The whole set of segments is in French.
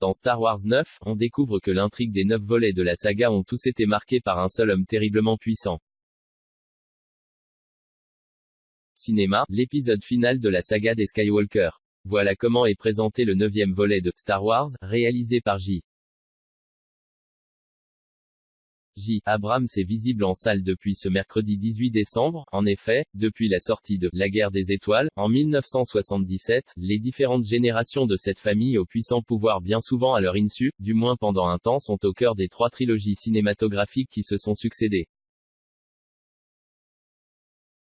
Dans Star Wars 9, on découvre que l'intrigue des 9 volets de la saga ont tous été marqués par un seul homme terriblement puissant. Cinéma, l'épisode final de la saga des Skywalker. Voilà comment est présenté le 9e volet de Star Wars, réalisé par J. Abrams est visible en salle depuis ce mercredi 18 décembre. En effet, depuis la sortie de La Guerre des Étoiles, en 1977, les différentes générations de cette famille au puissant pouvoir bien souvent à leur insu, du moins pendant un temps, sont au cœur des 3 trilogies cinématographiques qui se sont succédées.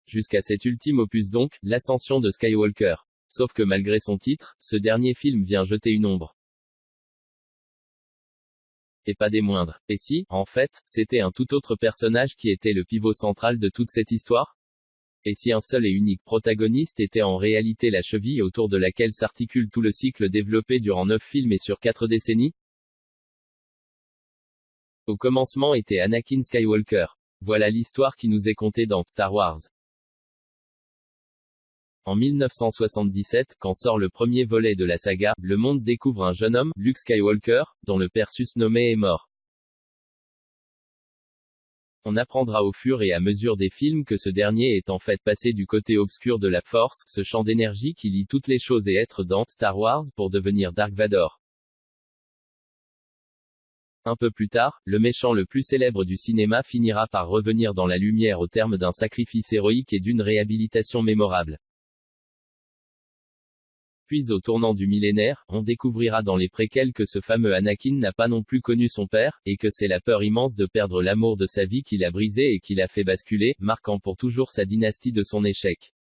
Jusqu'à cet ultime opus donc, l'ascension de Skywalker. Sauf que malgré son titre, ce dernier film vient jeter une ombre. Et pas des moindres. Et si, en fait, c'était un tout autre personnage qui était le pivot central de toute cette histoire? Et si un seul et unique protagoniste était en réalité la cheville autour de laquelle s'articule tout le cycle développé durant 9 films et sur 4 décennies? Au commencement était Anakin Skywalker. Voilà l'histoire qui nous est contée dans Star Wars. En 1977, quand sort le premier volet de la saga, le monde découvre un jeune homme, Luke Skywalker, dont le père susnommé est mort. On apprendra au fur et à mesure des films que ce dernier est en fait passé du côté obscur de la Force, ce champ d'énergie qui lie toutes les choses et êtres dans Star Wars pour devenir Dark Vador. Un peu plus tard, le méchant le plus célèbre du cinéma finira par revenir dans la lumière au terme d'un sacrifice héroïque et d'une réhabilitation mémorable. Puis au tournant du millénaire, on découvrira dans les préquels que ce fameux Anakin n'a pas non plus connu son père, et que c'est la peur immense de perdre l'amour de sa vie qui l'a brisé et qui l'a fait basculer, marquant pour toujours sa dynastie de son échec.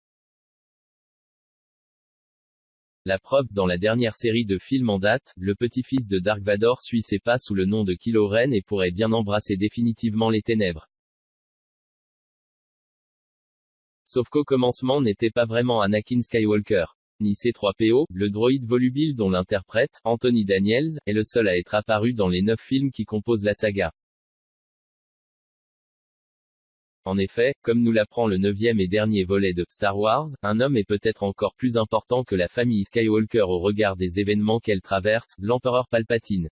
La preuve, dans la dernière série de films en date, le petit-fils de Dark Vador suit ses pas sous le nom de Kylo Ren et pourrait bien embrasser définitivement les ténèbres. Sauf qu'au commencement n'était pas vraiment Anakin Skywalker. Ni C-3PO, le droïde volubile dont l'interprète, Anthony Daniels, est le seul à être apparu dans les 9 films qui composent la saga. En effet, comme nous l'apprend le 9e et dernier volet de Star Wars, un homme est peut-être encore plus important que la famille Skywalker au regard des événements qu'elle traverse, l'empereur Palpatine.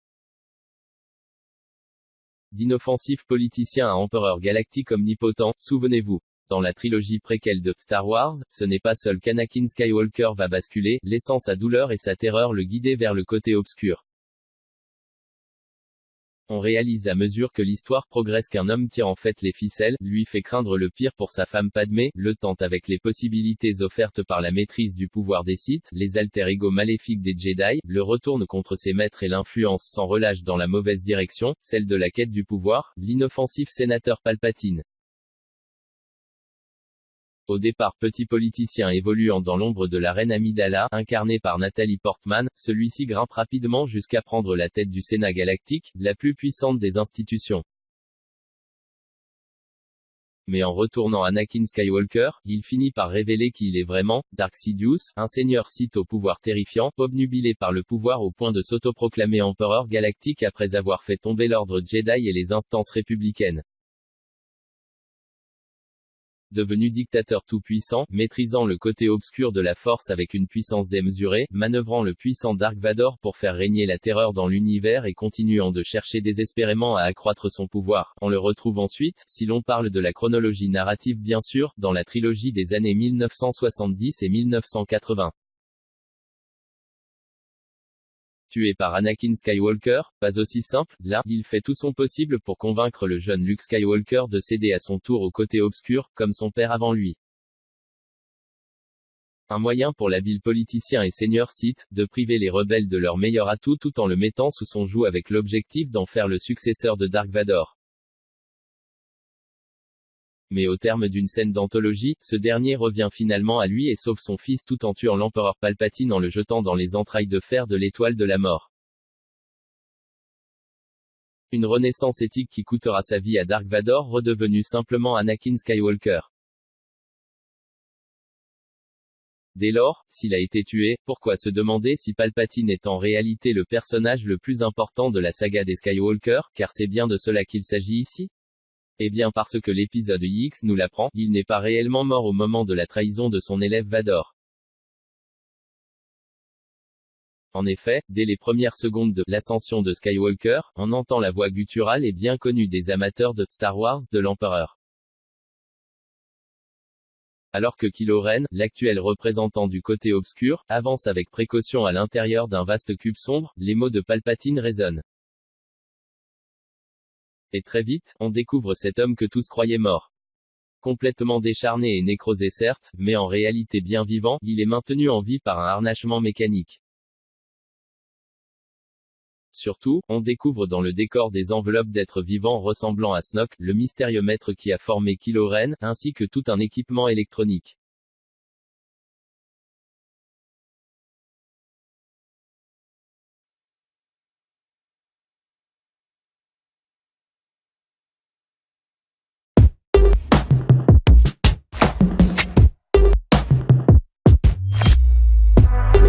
D'inoffensif politicien à empereur galactique omnipotent, souvenez-vous. Dans la trilogie préquelle de Star Wars, ce n'est pas seul qu'Anakin Skywalker va basculer, laissant sa douleur et sa terreur le guider vers le côté obscur. On réalise à mesure que l'histoire progresse qu'un homme tire en fait les ficelles, lui fait craindre le pire pour sa femme Padmé, le tente avec les possibilités offertes par la maîtrise du pouvoir des Sith, les alter-ego maléfiques des Jedi, le retourne contre ses maîtres et l'influence sans relâche dans la mauvaise direction, celle de la quête du pouvoir, l'inoffensif sénateur Palpatine. Au départ petit politicien évoluant dans l'ombre de la reine Amidala, incarnée par Nathalie Portman, celui-ci grimpe rapidement jusqu'à prendre la tête du Sénat galactique, la plus puissante des institutions. Mais en retournant Anakin Skywalker, il finit par révéler qui il est vraiment, Dark Sidious, un seigneur Sith au pouvoir terrifiant, obnubilé par le pouvoir au point de s'autoproclamer empereur galactique après avoir fait tomber l'ordre Jedi et les instances républicaines. Devenu dictateur tout-puissant, maîtrisant le côté obscur de la Force avec une puissance démesurée, manœuvrant le puissant Dark Vador pour faire régner la terreur dans l'univers et continuant de chercher désespérément à accroître son pouvoir, on le retrouve ensuite, si l'on parle de la chronologie narrative bien sûr, dans la trilogie des années 1970 et 1980. Tué par Anakin Skywalker, pas aussi simple, là, il fait tout son possible pour convaincre le jeune Luke Skywalker de céder à son tour au côté obscur, comme son père avant lui. Un moyen pour l'habile politicien et seigneur Sith, de priver les rebelles de leur meilleur atout tout en le mettant sous son joug avec l'objectif d'en faire le successeur de Dark Vador. Mais au terme d'une scène d'anthologie, ce dernier revient finalement à lui et sauve son fils tout en tuant l'empereur Palpatine en le jetant dans les entrailles de fer de l'étoile de la mort. Une renaissance éthique qui coûtera sa vie à Dark Vador redevenu simplement Anakin Skywalker. Dès lors, s'il a été tué, pourquoi se demander si Palpatine est en réalité le personnage le plus important de la saga des Skywalker, car c'est bien de cela qu'il s'agit ici? Eh bien parce que l'épisode X nous l'apprend, il n'est pas réellement mort au moment de la trahison de son élève Vador. En effet, dès les premières secondes de l'ascension de Skywalker, on entend la voix gutturale et bien connue des amateurs de Star Wars de l'Empereur. Alors que Kylo Ren, l'actuel représentant du côté obscur, avance avec précaution à l'intérieur d'un vaste cube sombre, les mots de Palpatine résonnent. Et très vite, on découvre cet homme que tous croyaient mort. Complètement décharné et nécrosé certes, mais en réalité bien vivant, il est maintenu en vie par un harnachement mécanique. Surtout, on découvre dans le décor des enveloppes d'êtres vivants ressemblant à Snoke, le mystérieux maître qui a formé Kylo Ren, ainsi que tout un équipement électronique.